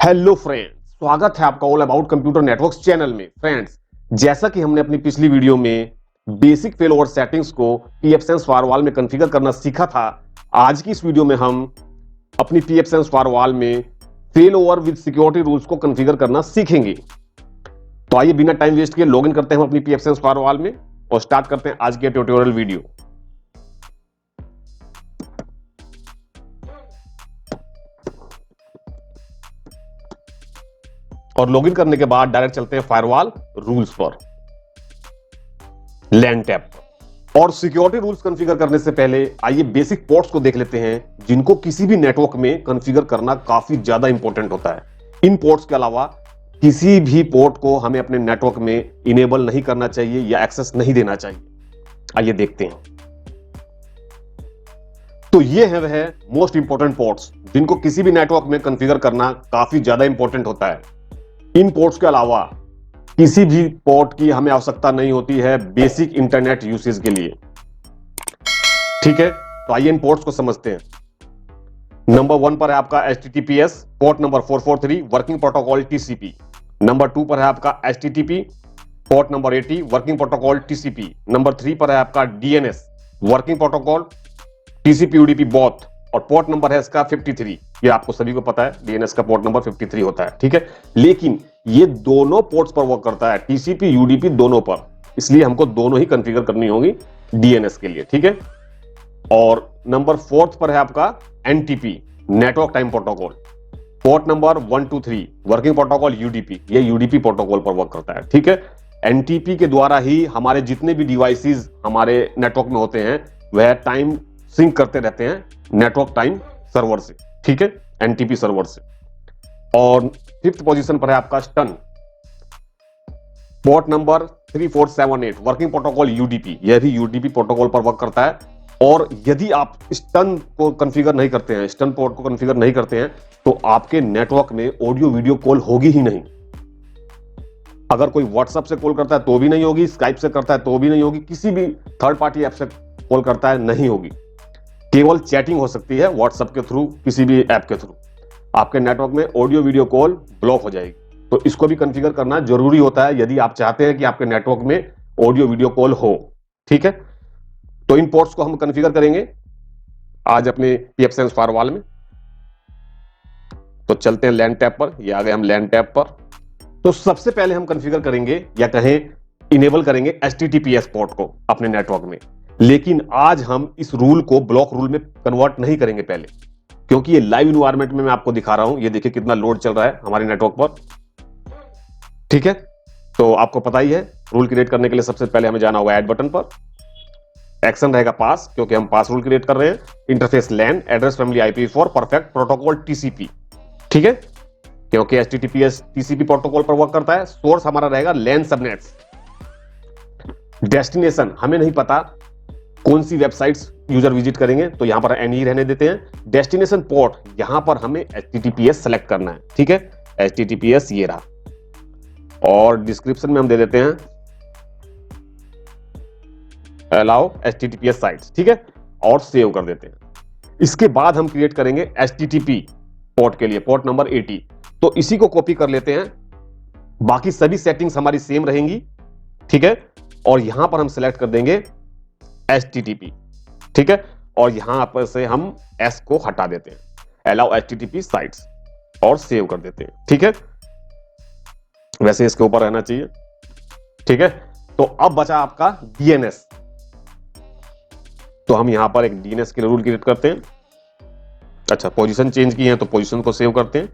Hello friends, स्वागत है आपका all about computer networks channel में। फ्रेंड्स, जैसा कि हमने अपनी पिछली वीडियो में बेसिक फेल ओवर सेटिंग्स को pfSense फायरवॉल में कॉन्फ़िगर करना सीखा था, आज की इस वीडियो में हम अपनी pfSense फायरवॉल में fail over with security rules को कॉन्फ़िगर करना सीखेंगे। तो आइए बिना टाइम वेस्ट किए लॉगिन करते हैं अपनी pfSense फायरवॉल में और स्टार्ट करते हैं आज के ट्यूटोरियल वीडियो। और लॉगिन करने के बाद डायरेक्ट चलते हैं फायरवॉल रूल्स पर, लैन टैब पर। और सिक्योरिटी रूल्स कॉन्फ़िगर करने से पहले आइए बेसिक पोर्ट्स को देख लेते हैं, जिनको किसी भी नेटवर्क में कॉन्फ़िगर करना काफी ज्यादा इंपॉर्टेंट होता है। इन पोर्ट्स के अलावा किसी भी पोर्ट को हमें अपने नेटवर्क में इनेबल नहीं करना चाहिए या एक्सेस नहीं देना चाहिए। आइए देखते हैं। तो ये है वह मोस्ट इंपॉर्टेंट पोर्ट्स जिनको किसी भी नेटवर्क में कॉन्फ़िगर करना काफी ज्यादा इंपॉर्टेंट होता है। इन पोर्ट्स के अलावा किसी भी पोर्ट की हमें आवश्यकता नहीं होती है बेसिक इंटरनेट यूसेज के लिए। ठीक है, तो आइए इन पोर्ट्स को समझते हैं। नंबर 1 पर है आपका HTTPS, port number 443 working protocol TCP। Number 2 पर है आपका HTTP, port number 80 working protocol TCP। Number 3 पर है आपका DNS working protocol TCP UDP both, और पोर्ट नंबर है इसका 53। ये आपको सभी को पता है, DNS का पोर्ट नंबर 53 होता है। ठीक है, लेकिन ये दोनों पोर्ट्स पर वर्क करता है, TCP UDP दोनों पर, इसलिए हमको दोनों ही कॉन्फ़िगर करनी होगी DNS के लिए। ठीक है, और नंबर 4 पर है आपका NTP network time protocol, port number 123 working protocol UDP, ये UDP प्रोटोकॉल पर वर्क करता है। ठीक है, NTP के द्वारा ही हमारे जितने भी डिवाइसेस हमारे नेटवर्क में होते हैं वह टाइम सिंक करते रहते हैं नेटवर्क टाइम सर्वर से। ठीक है, NTP सर्वर से। और 5th पोजीशन पर है आपका STUN, port number 3478 working protocol UDP, यह भी UDP प्रोटोकॉल पर वर्क करता है। और यदि आप स्टन को कॉन्फ़िगर नहीं करते हैं, स्टन पोर्ट को कॉन्फ़िगर नहीं करते हैं, तो आपके नेटवर्क में ऑडियो वीडियो कॉल होगी ही नहीं। अगर कोई व्हाट्सएप से कॉल करता है तो भी नहीं होगी, स्काइप से करता है तो भी नहीं होगी, किसी भी थर्ड पार्टी ऐप से कॉल करता है नहीं होगी। केवल चैटिंग हो सकती है व्हाट्सएप के थ्रू, किसी भी ऐप के थ्रू। आपके नेटवर्क में ऑडियो वीडियो कॉल ब्लॉक हो जाएगी। तो इसको भी कॉन्फ़िगर करना जरूरी होता है यदि आप चाहते हैं कि आपके नेटवर्क में ऑडियो वीडियो कॉल हो। ठीक है, तो इन पोर्ट्स को हम कॉन्फ़िगर करेंगे आज अपने pfSense फायरवॉल में। तो चलते हैं लैन टैब पर, ये आ गए हम लैन टैब पर। तो सबसे पहले हम कॉन्फ़िगर करेंगे या कहें इनेबल करेंगे HTTPS पोर्ट को अपने नेटवर्क में। लेकिन आज हम इस रूल को ब्लॉक रूल में कन्वर्ट नहीं करेंगे पहले, क्योंकि ये लाइव इन्वायरमेंट में मैं आपको दिखा रहा हूं। ये देखिए कितना लोड चल रहा है हमारे नेटवर्क पर। ठीक है, तो आपको पता ही है रूल क्रिएट करने के लिए सबसे पहले हमें जाना होगा ऐड बटन पर। एक्शन रहेगा पास, क्योंकि हम पास रूल क्रिएट कर रहे हैं। Interface LAN address family IPv4 perfect protocol TCP। ठीक है, क्योंकि HTTPS TCP प्रोटोकॉल पर वर्क करता है। सोर्स हमारा रहेगा लैन सबनेट्स। डेस्टिनेशन हमें नहीं पता कौन सी वेबसाइट्स यूजर विजिट करेंगे, तो यहां पर एनी रहने देते हैं। डेस्टिनेशन पोर्ट, यहां पर हमें HTTPS सेलेक्ट करना है। ठीक है, HTTPS ये रहा, और डिस्क्रिप्शन में हम दे देते हैं अलाउ HTTPS साइट्स। ठीक है, और सेव कर देते हैं। इसके बाद हम क्रिएट करेंगे HTTP पोर्ट के लिए, पोर्ट नंबर 80। तो इसी को कॉपी कर लेते हैं, बाकी सभी सेटिंग्स हमारी सेम रहेंगी। ठीक है, और यहां पर हम सिलेक्ट कर देंगे HTTP। ठीक है, और यहां पर से हम S को हटा देते हैं, अलाउ HTTP साइट्स, और सेव कर देते हैं। ठीक है, वैसे इसके ऊपर रहना चाहिए। ठीक है, तो अब बचा आपका DNS। तो हम यहां पर एक DNS के रूल क्रिएट करते हैं। अच्छा, पोजीशन चेंज की है तो पोजीशन को सेव करते हैं,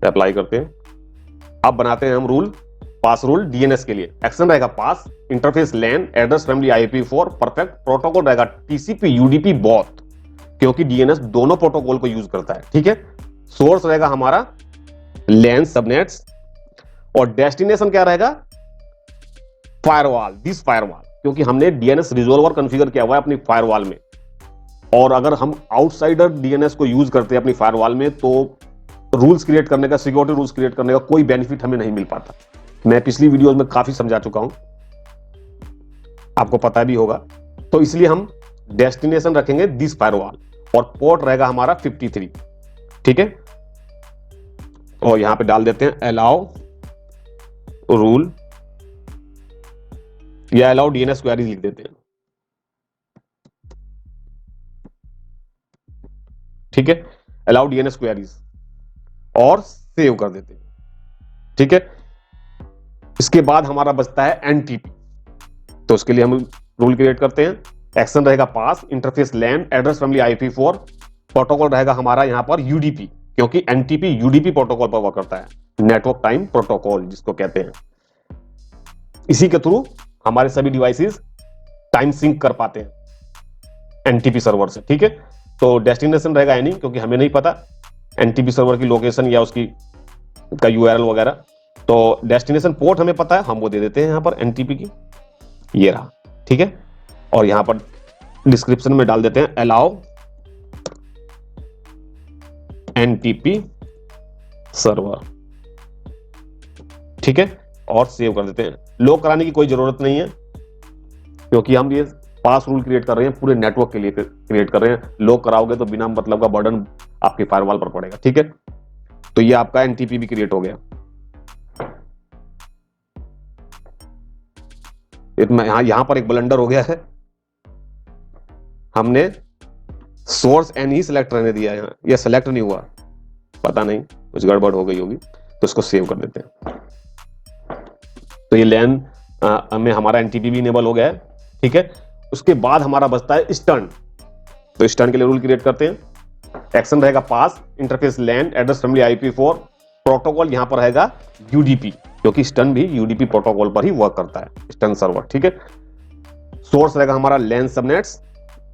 अप्लाई करते हैं। अब बनाते हैं हम रूल, पास रूल DNS के लिए। एक्शन रहेगा pass, interface LAN address family IPv4 perfect, protocol रहेगा TCP UDP बोथ, क्योंकि DNS दोनों प्रोटोकॉल को यूज करता है। ठीक है, सोर्स रहेगा हमारा लैन सबनेट्स, और डेस्टिनेशन क्या रहेगा फायरवॉल, दिस फायरवॉल, क्योंकि हमने DNS रिजोल्वर कॉन्फ़िगर किया हुआ है अपनी फायरवॉल में। और अगर हम आउटसाइडर DNS को यूज करते हैं अपनी फायरवॉल में, तो रूल्स क्रिएट करने का, सिक्योरिटी रूल्स क्रिएट करने का कोई बेनिफिट हमें नहीं मिल पाता। मैं पिछली वीडियोस में काफी समझा चुका हूं, आपको पता भी होगा। तो इसलिए हम डेस्टिनेशन रखेंगे दिस फायरवॉल, और पोर्ट रहेगा हमारा 53। ठीक है, और यहां पे डाल देते हैं अलाउ रूल या अलाउ डीएनएस क्वेरीज लिख देते हैं। ठीक है, अलाउ डीएनएस क्वेरीज और सेव कर देते हैं। ठीक है, इसके बाद हमारा बचता है एनटीपी। तो उसके लिए हम रूल क्रिएट करते हैं। एक्शन रहेगा pass, interface LAN, address family IP4, protocol रहेगा हमारा यहां पर यूडीपी, क्योंकि एनटीपी यूडीपी प्रोटोकॉल पर वर्क करता है, नेटवर्क टाइम प्रोटोकॉल जिसको कहते हैं। इसी के थ्रू हमारे सभी डिवाइसेस टाइम सिंक कर पाते हैं एनटीपी सर्वर से। ठीक है, तो डेस्टिनेशन रहेगा एनी, क्योंकि हमें नहीं पता एनटीपी सर्वर की लोकेशन या उसकी का यूआरएल वगैरह। तो डेस्टिनेशन पोर्ट हमें पता है, हम वो दे देते हैं यहां पर एनटीपी की, ये रहा। ठीक है, और यहां पर डिस्क्रिप्शन में डाल देते हैं अलाउ एनटीपी सर्वर। ठीक है, और सेव कर देते हैं। लॉक कराने की कोई जरूरत नहीं है, क्योंकि हम ये पास रूल क्रिएट कर रहे हैं पूरे नेटवर्क के लिए क्रिएट कर रहे हैं। लॉक कराओगे तो बिना मतलब का बर्डन आपकी फायरवॉल पर पड़ेगा। ठीक है, तो ये आपका एनटीपी भी क्रिएट हो गया। यहां पर एक ब्लंडर हो गया है, हमने सोर्स एन ही सिलेक्ट रहने दिया है, ये सिलेक्ट नहीं हुआ, पता नहीं कुछ गड़बड़ हो गई होगी, तो इसको सेव कर देते हैं। तो ये लैन में हमारा एनटीपी भी इनेबल हो गया है। ठीक है, उसके बाद हमारा बचता है स्टर्न। तो स्टर्न के लिए रूल क्रिएट करते हैं। एक्शन रहेगा pass, interface LAN, address family IP4, protocol यहां पर रहेगा यूडीपी, क्योंकि स्टर्न भी यूडीपी प्रोटोकॉल पर ही वर्क करता है, स्टर्न सर्वर। ठीक है, सोर्स रहेगा हमारा लैन सबनेट्स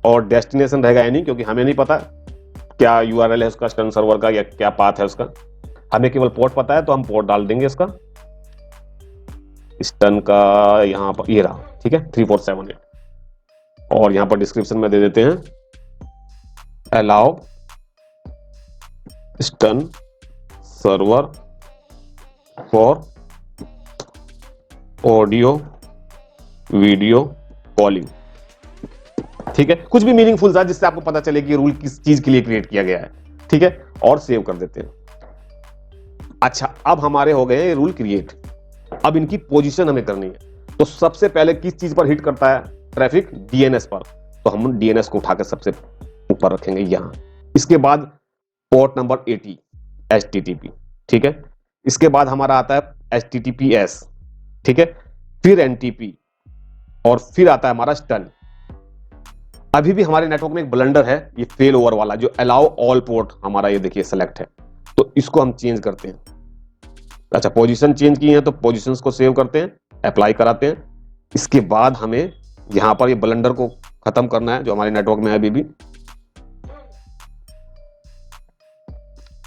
और डेस्टिनेशन रहेगा एनी, क्योंकि हमें नहीं पता क्या यूआरएल है उसका स्टर्न सर्वर का या क्या पाथ है उसका, हमें केवल पोर्ट पता है, तो हम पोर्ट डाल देंगे इसका स्टर्न का यहां पर, ये रहा। ठीक है, 3478। और यहां पर डिस्क्रिप्शन में दे देते हैं allow stern server for audio video calling. ठीक है, कुछ भी मीनिंगफुल था जिससे आपको पता चले कि रूल किस चीज के लिए क्रिएट किया गया है। ठीक है, और सेव कर देते हैं। अच्छा, अब हमारे हो गए रूल क्रिएट। अब इनकी पोजीशन हमें करनी है। तो सबसे पहले किस चीज पर हिट करता है ट्रैफिक? डीएनएस पर। तो हम डीएनएस को उठाकर सबसे ऊपर रखेंगे यहां। इसके बाद पोर्ट नंबर 80 HTTP। ठीक है, इसके बाद हमारा आता है HTTPS। ठीक है, फिर NTP और फिर आता है हमारा स्टर्न। अभी भी हमारे नेटवर्क में एक ब्लंडर है, ये फेल ओवर वाला, जो अलाउ ऑल पोर्ट हमारा ये देखिए सेलेक्ट है, तो इसको हम चेंज करते हैं। अच्छा, पोजीशन चेंज की है तो पोजीशंस को सेव करते हैं, अप्लाई कराते हैं। इसके बाद हमें यहां पर ये ब्लंडर को खत्म करना है जो हमारे नेटवर्क में है अभी भी।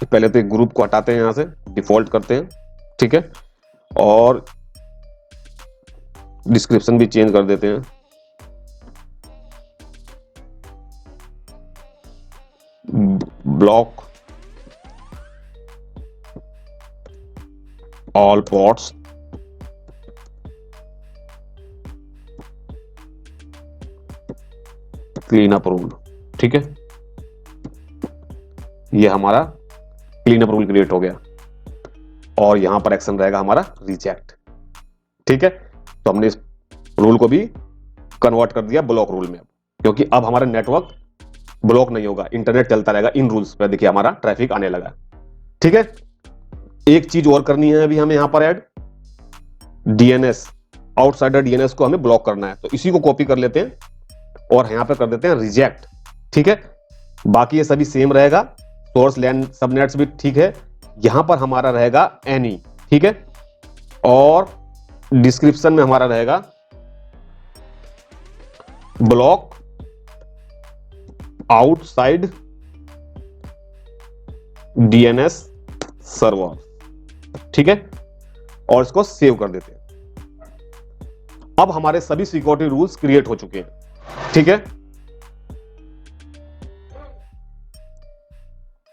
पहले तो एक ग्रुप को हटाते हैं, यहां से डिफॉल्ट करते हैं। ठीक है, और डिस्क्रिप्शन भी चेंज कर देते हैं। Block all ports clean up rule. ठीक है, ये हमारा क्लीन अप रूल क्रिएट हो गया। और यहां पर एक्शन रहेगा हमारा रिजेक्ट। ठीक है, तो हमने इस रूल को भी कन्वर्ट कर दिया ब्लॉक रूल में, क्योंकि अब हमारा नेटवर्क ब्लॉक नहीं होगा, इंटरनेट चलता रहेगा। इन रूल्स पे देखिए हमारा ट्रैफिक आने लगा। ठीक है, एक चीज और करनी है अभी हमें यहां पर ऐड, डीएनएस, आउटसाइडर डीएनएस को हमें ब्लॉक करना है। तो इसी को कॉपी कर लेते हैं और यहां पे कर देते हैं रिजेक्ट। ठीक है, बाकी ये सभी सेम रहेगा, सोर्स लैन सबनेट्स भी ठीक है। यहां पर हमारा रहेगा एनी। ठीक है, और डिस्क्रिप्शन में हमारा रहेगा ब्लॉक आउटसाइड डीएनएस सर्वर। ठीक है, और इसको सेव कर देते हैं। अब हमारे सभी सिक्योरिटी रूल्स क्रिएट हो चुके हैं। ठीक है,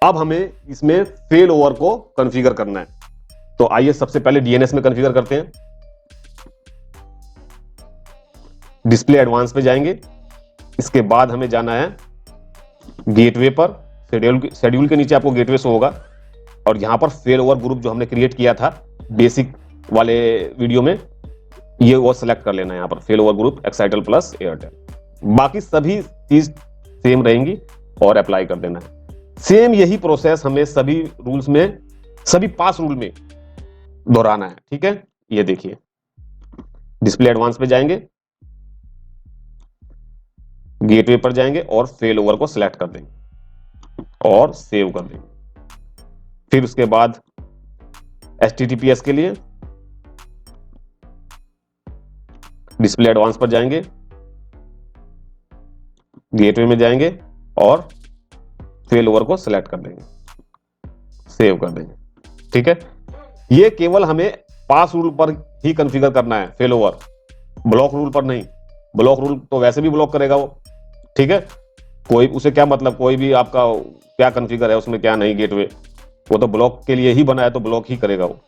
अब हमें इसमें फेल ओवर को कॉन्फ़िगर करना है। तो आइए सबसे पहले डीएनएस में कॉन्फ़िगर करते हैं। डिस्प्ले एडवांस पे जाएंगे। इसके बाद हमें जाना है गेटवे पर। शेड्यूल के नीचे आपको गेटवे शो होगा, और यहां पर फेल ओवर ग्रुप जो हमने क्रिएट किया था बेसिक वाले वीडियो में, ये वो सिलेक्ट कर लेना है। यहां पर fail over group Excitel plus Airtel, बाकी सभी चीज सेम रहेंगी और अप्लाई कर देना है। सेम यही प्रोसेस हमें सभी रूल्स में, सभी पास रूल में दोहराना है। ठीक है, ये देखिए डिस्प्ले एडवांस पे जाएंगे, गेटवे पर जाएंगे और फेल ओवर को सिलेक्ट कर देंगे और सेव कर देंगे। फिर उसके बाद HTTPS के लिए डिस्प्ले एडवांस पर जाएंगे, गेटवे में जाएंगे और फेल ओवर को सिलेक्ट कर देंगे, सेव कर देंगे। ठीक है, ये केवल हमें पास रूल पर ही कॉन्फ़िगर करना है फेल ओवर, ब्लॉक रूल पर नहीं। ब्लॉक रूल तो वैसे भी ब्लॉक करेगा वो। ठीक है, कोई उसे क्या मतलब, कोई भी आपका क्या कॉन्फ़िगर है उसमें क्या नहीं, गेटवे वो तो ब्लॉक के लिए ही बना है तो ब्लॉक ही करेगा वो।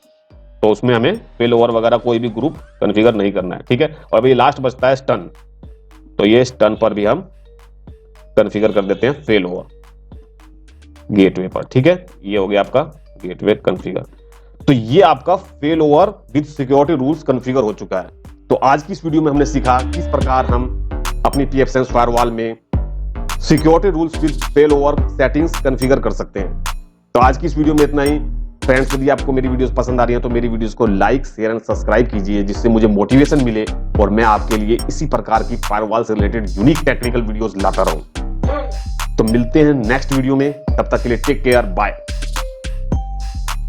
तो उसमें हमें फेल ओवर वगैरह कोई भी ग्रुप कॉन्फ़िगर नहीं करना है। ठीक है, और अभी लास्ट बचता है स्टन, तो ये स्टन पर भी हम कॉन्फ़िगर कर देते हैं फेल ओवर गेटवे पर। ठीक है, ये हो गया आपका गेटवे कॉन्फ़िगर। तो ये आपका fail over with security rules configure हो चुका है। तो आज की इस वीडियो में हमने सीखा किस प्रकार हम अपनी pfSense फायरवॉल में security rules with fail over settings configure कर सकते हैं। तो आज की इस वीडियो में इतना ही। फ्रेंड्स, यदि आपको मेरी वीडियोस पसंद आ रही हैं तो मेरी वीडियोस को लाइक, शेयर एंड सब्सक्राइब कीजिए, जिससे मुझे मोटिवेशन मिले और मैं आपके लिए इसी प्रकार की फायरवॉल से रिलेटेड यूनिक टेक्निकल वीडियोस लाता रहूं। तो मिलते हैं नेक्स्ट वीडियो में, तब तक के लिए टेक केयर, बाय।